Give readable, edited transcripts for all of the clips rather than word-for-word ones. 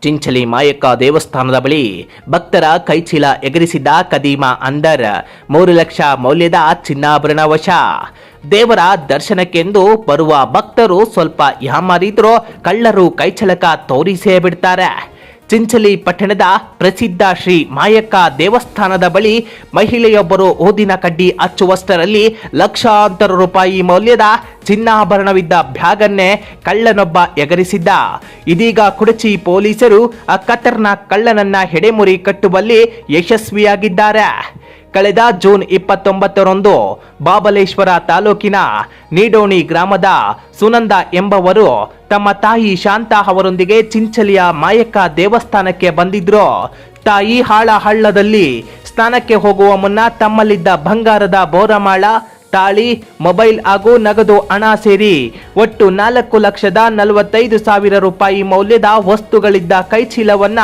ಚಿಂಚಲಿ ಮಾಯಕ್ಕ ದೇವಸ್ಥಾನದ ಬಳಿ ಭಕ್ತರ ಕೈಚೀಲ ಎಗರಿಸಿದ್ದ ಕದೀಮಾ ಅಂದರ್ 3 ಲಕ್ಷ ಮೌಲ್ಯದ ಚಿನ್ನಾಭರಣ ವಶ. ದೇವರ ದರ್ಶನಕ್ಕೆಂದು ಬರುವ ಭಕ್ತರು ಸ್ವಲ್ಪ ಯಾಮಾರಿದ್ರೂ ಕಳ್ಳರು ಕೈಚಳಕ ತೋರಿಸೇ ಬಿಡ್ತಾರೆ. ಚಿಂಚಲಿ ಪಟ್ಟಣದ ಪ್ರಸಿದ್ಧ ಶ್ರೀ ಮಾಯಕ್ಕ ದೇವಸ್ಥಾನದ ಬಳಿ ಮಹಿಳೆಯೊಬ್ಬರು ಊದಿನ ಕಡ್ಡಿ ಹಚ್ಚುವಷ್ಟರಲ್ಲಿ ಲಕ್ಷಾಂತರ ರೂಪಾಯಿ ಮೌಲ್ಯದ ಚಿನ್ನಾಭರಣವಿದ್ದ ಬ್ಯಾಗನ್ನೇ ಕಳ್ಳನೊಬ್ಬ ಎಗರಿಸಿದ್ದ. ಇದೀಗ ಕುಡಚಿ ಪೊಲೀಸರು ಆ ಖತರ್ನಾಕ್ ಕಳ್ಳನನ್ನ ಹೆಡೆಮುರಿ ಕಟ್ಟುವಲ್ಲಿ ಯಶಸ್ವಿಯಾಗಿದ್ದಾರೆ. ಕಳೆದ ಜೂನ್ 29ರಂದು ಬಾಬಲೇಶ್ವರ ತಾಲೂಕಿನ ನೀಡೋಣಿ ಗ್ರಾಮದ ಸುನಂದ ಎಂಬವರು ತಮ್ಮ ತಾಯಿ ಶಾಂತಾ ಅವರೊಂದಿಗೆ ಚಿಂಚಲಿಯ ಮಾಯಕ್ಕ ದೇವಸ್ಥಾನಕ್ಕೆ ಬಂದಿದ್ರು. ತಾಯಿ ಹಳ್ಳದಲ್ಲಿ ಸ್ನಾನಕ್ಕೆ ಹೋಗುವ ಮುನ್ನ ತಮ್ಮಲ್ಲಿದ್ದ ಬಂಗಾರದ ಬೋರಮಾಳ, ತಾಳಿ, ಮೊಬೈಲ್ ಹಾಗೂ ನಗದು ಹಣ ಸೇರಿ ಒಟ್ಟು 4,45,000 ರೂಪಾಯಿ ಮೌಲ್ಯದ ವಸ್ತುಗಳಿದ್ದ ಕೈಚೀಲವನ್ನ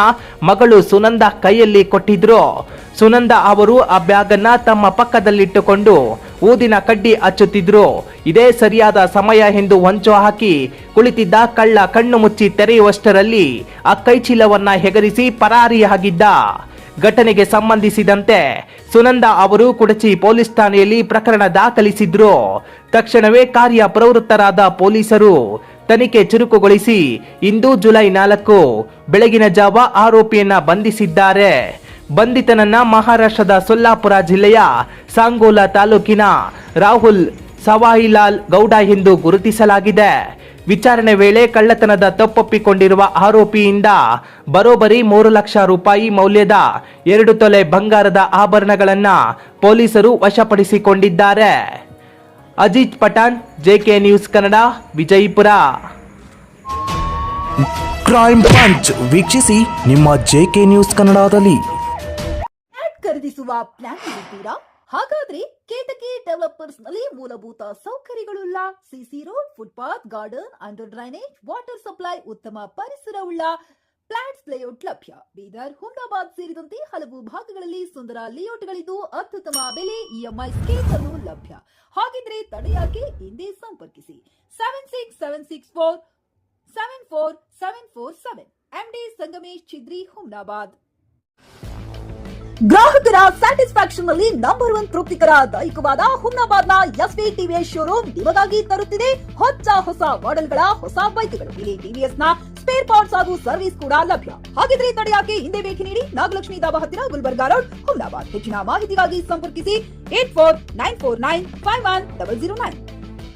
ಮಗಳು ಸುನಂದ ಕೈಯಲ್ಲಿ ಕೊಟ್ಟಿದ್ರು. ಸುನಂದ ಅವರು ಆ ಬ್ಯಾಗನ್ನ ತಮ್ಮ ಪಕ್ಕದಲ್ಲಿಟ್ಟುಕೊಂಡು ಊದಿನ ಕಡ್ಡಿ ಹಚ್ಚುತ್ತಿದ್ರು. ಇದೇ ಸರಿಯಾದ ಸಮಯ ಎಂದು ಹೊಂಚು ಹಾಕಿ ಕುಳಿತಿದ್ದ ಕಳ್ಳ ಕಣ್ಣು ಮುಚ್ಚಿ ತೆರೆಯುವಷ್ಟರಲ್ಲಿ ಆ ಕೈಚೀಲವನ್ನ ಹೆಗರಿಸಿ ಪರಾರಿಯಾಗಿದ್ದ. ಘಟನೆಗೆ ಸಂಬಂಧಿಸಿದಂತೆ ಸುನಂದ ಅವರು ಕುಡಚಿ ಪೊಲೀಸ್ ಠಾಣೆಯಲ್ಲಿ ಪ್ರಕರಣ ದಾಖಲಿಸಿದ್ರು. ತಕ್ಷಣವೇ ಕಾರ್ಯಪ್ರವೃತ್ತರಾದ ಪೊಲೀಸರು ತನಿಖೆ ಚುರುಕುಗೊಳಿಸಿ ಇಂದು ಜುಲೈ 4 ಬೆಳಗಿನ ಜಾವ ಆರೋಪಿಯನ್ನ ಬಂಧಿಸಿದ್ದಾರೆ. ಬಂಧಿತನನ್ನ ಮಹಾರಾಷ್ಟ್ರದ ಸೊಲ್ಲಾಪುರ ಜಿಲ್ಲೆಯ ಸಾಂಗೋಲಾ ತಾಲೂಕಿನ ರಾಹುಲ್ ಸವಾಯಿಲಾಲ್ ಗೌಡ ಎಂದು ಗುರುತಿಸಲಾಗಿದೆ. ವಿಚಾರಣೆ ವೇಳೆ ಕಳ್ಳತನದ ತಪ್ಪೊಪ್ಪಿಕೊಂಡಿರುವ ಆರೋಪಿಯಿಂದ ಬರೋಬ್ಬರಿ 3 ಲಕ್ಷ ರೂಪಾಯಿ ಮೌಲ್ಯದ 2 ತೊಲೆ ಬಂಗಾರದ ಆಭರಣಗಳನ್ನ ಪೊಲೀಸರು ವಶಪಡಿಸಿಕೊಂಡಿದ್ದಾರೆ. Ajit Pathan, JK news Kannada, Vijayapura. Crime punch ವೀಕ್ಷಿಸಿ ನಿಮ್ಮ ಜೆಕೆ ನ್ಯೂಸ್ ಕನ್ನಡದಲ್ಲಿ. ಖರೀದಿಸುವ ಪ್ಲಾನ್ ಇದ್ದೀರಾ? ಹಾಗಾದ್ರೆ ಕೇತಕಿ ಡೆವಲಪರ್ಸ್ ನಲ್ಲಿ ಮೂಲಭೂತ ಸೌಕರ್ಯಗಳುಳ್ಳ CC road, footpath, garden, under drainage, water supply, ಉತ್ತಮ ಪರಿಸರವುಳ್ಳ ಫ್ಲಾಟ್ಸ್ ಲೇಔಟ್ ಲಭ್ಯ. ಬೀದರ್, ಹುಮ್ನಾಬಾದ್ ಸೇರಿದಂತೆ ಹಲವು ಭಾಗಗಳಲ್ಲಿ ಸುಂದರ ಲೇಔಟ್ಗಳಿದ್ದು ಅತ್ಯುತ್ತಮ ಬೆಲೆ, ಇಎಂಐ ಸ್ಕೀಮ್ ಅನ್ನು ಲಭ್ಯ. ಹಾಗಿದ್ರೆ ತಡೆಯಾಕೆ? ಹಿಂದೆ ಸಂಪರ್ಕಿಸಿ 7676474747 ಎಂಡಿ ಸಂಗಮೇಶ್ ಚಿದ್ರಿ, ಹುಮ್ನಾಬಾದ್. ಗ್ರಾಹಕರ ಸ್ಯಾಟಿಸ್ಫ್ಯಾಕ್ಷನ್ ನಲ್ಲಿ ನಂಬರ್ 1 ತೃಪ್ತಿಕರ ದೈಹಿಕವಾದ ಹುಮ್ನಾಬಾದ್ನ ಎಸ್ವಿ ಟಿವಿಎಸ್ ಶೋರೂಮ್ ನಿಮಗಾಗಿ ತರುತ್ತಿದೆ ಹೊಸ ಮಾಡೆಲ್ಗಳ ಹೊಸ ಬೈಕ್ಗಳು. ಇಲ್ಲಿ ಟಿವಿಎಸ್ ನ ಸ್ಪೇರ್ ಪಾರ್ಟ್ಸ್ ಹಾಗೂ ಸರ್ವಿಸ್ ಕೂಡ ಲಭ್ಯ. ಹಾಗಿದ್ರೆ ತಡೆಯಾಕೆ? ಹಿಂದೆ ಭೇಟಿ ನೀಡಿ ನಾಗಲಕ್ಷ್ಮಿ ದಾಬಾ ಹತ್ತಿರ, ಗುಲ್ಬರ್ಗಾ ರೋಡ್, ಹುಮ್ನಾಬಾದ್. ಹೆಚ್ಚಿನ ಮಾಹಿತಿಗಾಗಿ ಸಂಪರ್ಕಿಸಿ 8494951009.